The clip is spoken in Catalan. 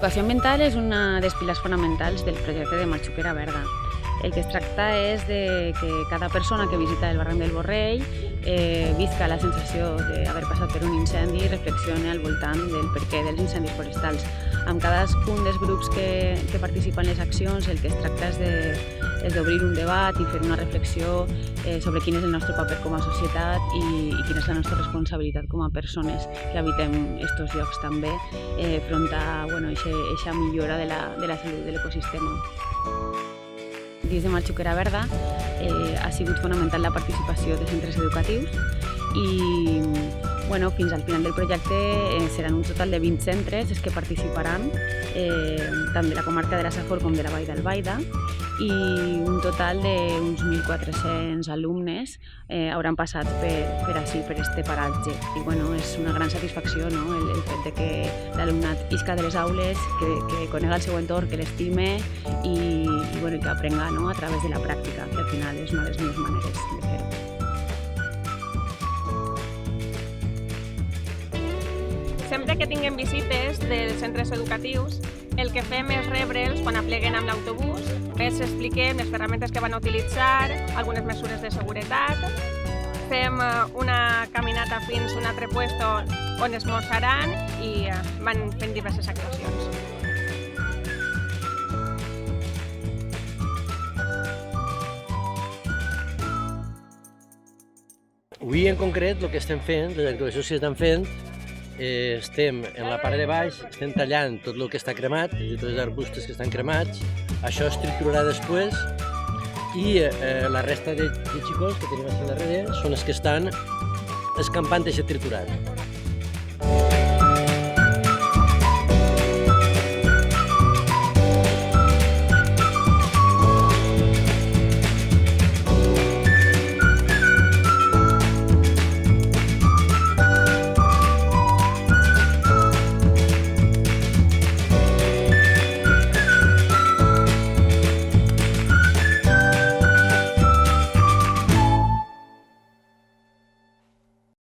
L'educació ambiental és una dels pilars fonamentals del projecte de Matxuquera Verda. El que es tracta és de que cada persona que visita el barranc del Borrell visca la sensació d'haver passat per un incendi i reflexione al voltant del perquè dels incendis forestals. Amb cadascun dels grups que participen en les accions, el que es tracta és d'obrir un debat i fer una reflexió sobre quin és el nostre paper com a societat i quina és la nostra responsabilitat com a persones que habitem aquests llocs també front a aquesta millora de la salut de l'ecosistema. Dins de Matxuquera Verda ha sigut fonamental la participació de centres educatius i fins al final del projecte seran un total de 20 centres els que participaran, tant de la comarca de la Safor com de la Vall d'Albaida, i un total d'uns 1.400 alumnes hauran passat per este paratge. I és una gran satisfacció el fet de que l'alumnat isca de les aules, que conega el seu entorn, que l'estime i que aprenga a través de la pràctica, que al final és una de les millors maneres de fer-ho. Sempre que tinguem visites dels centres educatius, el que fem és rebre'ls quan apleguen amb l'autobús, els expliquem les ferramentes que van utilitzar, algunes mesures de seguretat, fem una caminata fins a un altre puesto on esmorzaran i van fent diverses actuacions. Avui en concret el que estem fent, les actuacions que estem fent, estem en la part de baix, estem tallant tot el que està cremat, tots els arbustos que estan cremats, això es triturarà després i la resta de xicots que tenim aquí darrere són els que estan escampant aquest triturat.